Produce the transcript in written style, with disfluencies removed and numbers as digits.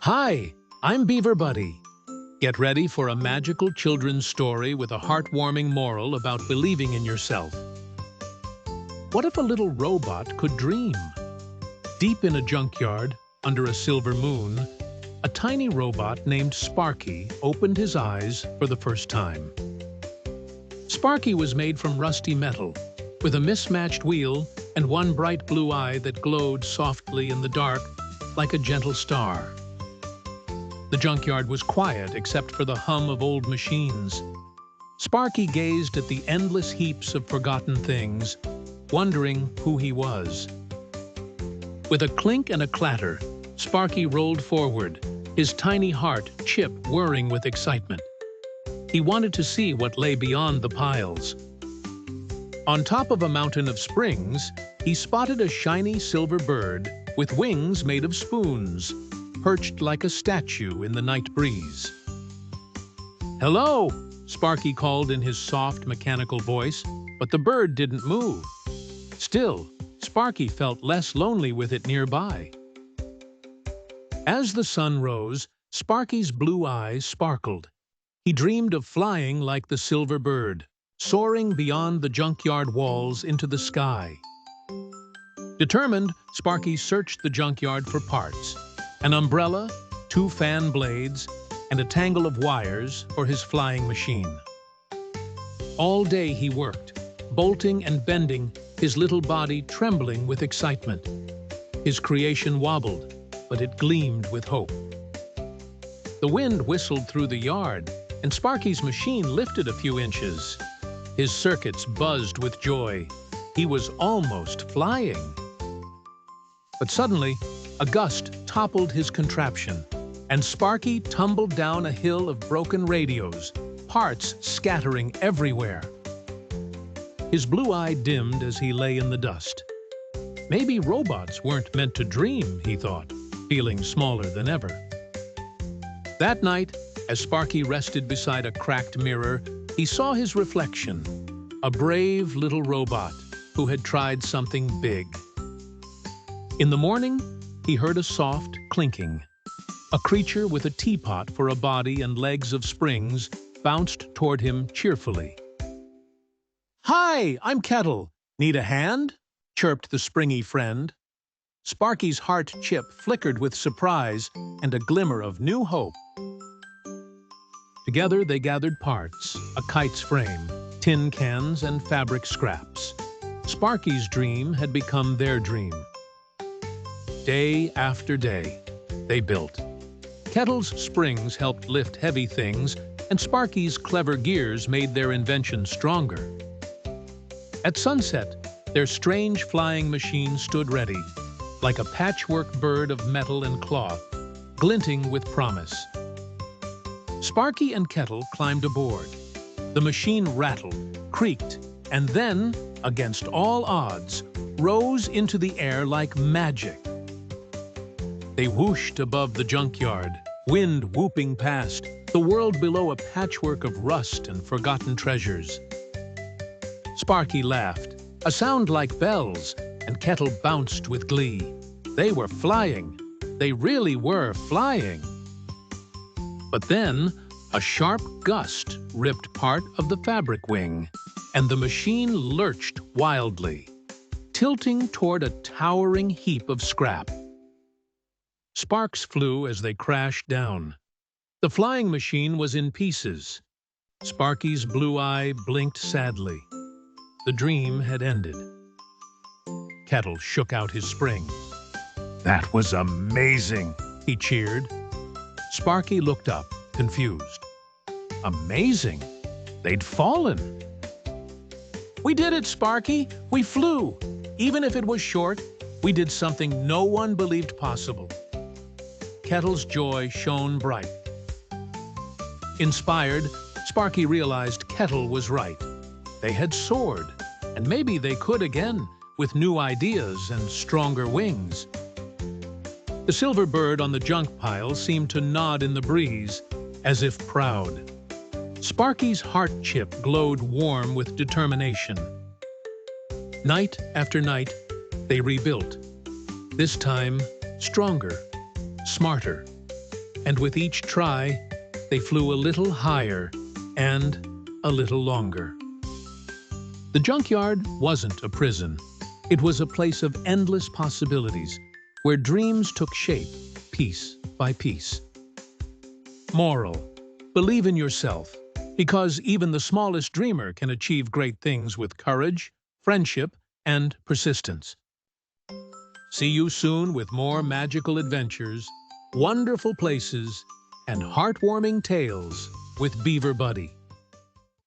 Hi, I'm Beaver Buddy. Get ready for a magical children's story with a heartwarming moral about believing in yourself. What if a little robot could dream? Deep in a junkyard, under a silver moon, a tiny robot named Sparky opened his eyes for the first time. Sparky was made from rusty metal, with a mismatched wheel and one bright blue eye that glowed softly in the dark like a gentle star. The junkyard was quiet except for the hum of old machines. Sparky gazed at the endless heaps of forgotten things, wondering who he was. With a clink and a clatter, Sparky rolled forward, his tiny heart chip whirring with excitement. He wanted to see what lay beyond the piles. On top of a mountain of springs, he spotted a shiny silver bird with wings made of spoons, perched like a statue in the night breeze. "Hello," Sparky called in his soft, mechanical voice, but the bird didn't move. Still, Sparky felt less lonely with it nearby. As the sun rose, Sparky's blue eyes sparkled. He dreamed of flying like the silver bird, soaring beyond the junkyard walls into the sky. Determined, Sparky searched the junkyard for parts: an umbrella, 2 fan blades, and a tangle of wires for his flying machine. All day he worked, bolting and bending, his little body trembling with excitement. His creation wobbled, but it gleamed with hope. The wind whistled through the yard, and Sparky's machine lifted a few inches. His circuits buzzed with joy. He was almost flying. But suddenly, a gust toppled his contraption, and Sparky tumbled down a hill of broken radios, parts scattering everywhere. His blue eye dimmed as he lay in the dust. Maybe robots weren't meant to dream, he thought, feeling smaller than ever. That night, as Sparky rested beside a cracked mirror, he saw his reflection, a brave little robot who had tried something big. In the morning, he heard a soft clinking. A creature with a teapot for a body and legs of springs bounced toward him cheerfully. "Hi, I'm Kettle. Need a hand?" chirped the springy friend. Sparky's heart chip flickered with surprise and a glimmer of new hope. Together they gathered parts: a kite's frame, tin cans, and fabric scraps. Sparky's dream had become their dream. Day after day, they built. Kettle's springs helped lift heavy things, and Sparky's clever gears made their invention stronger. At sunset, their strange flying machine stood ready, like a patchwork bird of metal and cloth, glinting with promise. Sparky and Kettle climbed aboard. The machine rattled, creaked, and then, against all odds, rose into the air like magic. They whooshed above the junkyard, wind whooping past, the world below a patchwork of rust and forgotten treasures. Sparky laughed, a sound like bells, and Kettle bounced with glee. They were flying. They really were flying. But then, a sharp gust ripped part of the fabric wing, and the machine lurched wildly, tilting toward a towering heap of scrap. Sparks flew as they crashed down. The flying machine was in pieces. Sparky's blue eye blinked sadly. The dream had ended. Kettle shook out his springs. "That was amazing," he cheered. Sparky looked up, confused. Amazing? They'd fallen. "We did it, Sparky! We flew! Even if it was short, we did something no one believed possible." Kettle's joy shone bright. Inspired, Sparky realized Kettle was right. They had soared, and maybe they could again, with new ideas and stronger wings. The silver bird on the junk pile seemed to nod in the breeze, as if proud. Sparky's heart chip glowed warm with determination. Night after night, they rebuilt. This time, stronger, smarter, And with each try, they flew a little higher and a little longer. The junkyard wasn't a prison. It was a place of endless possibilities, where dreams took shape, piece by piece. Moral: believe in yourself, because even the smallest dreamer can achieve great things with courage, friendship, and persistence. See you soon with more magical adventures, wonderful places, and heartwarming tales with Beaver Buddy.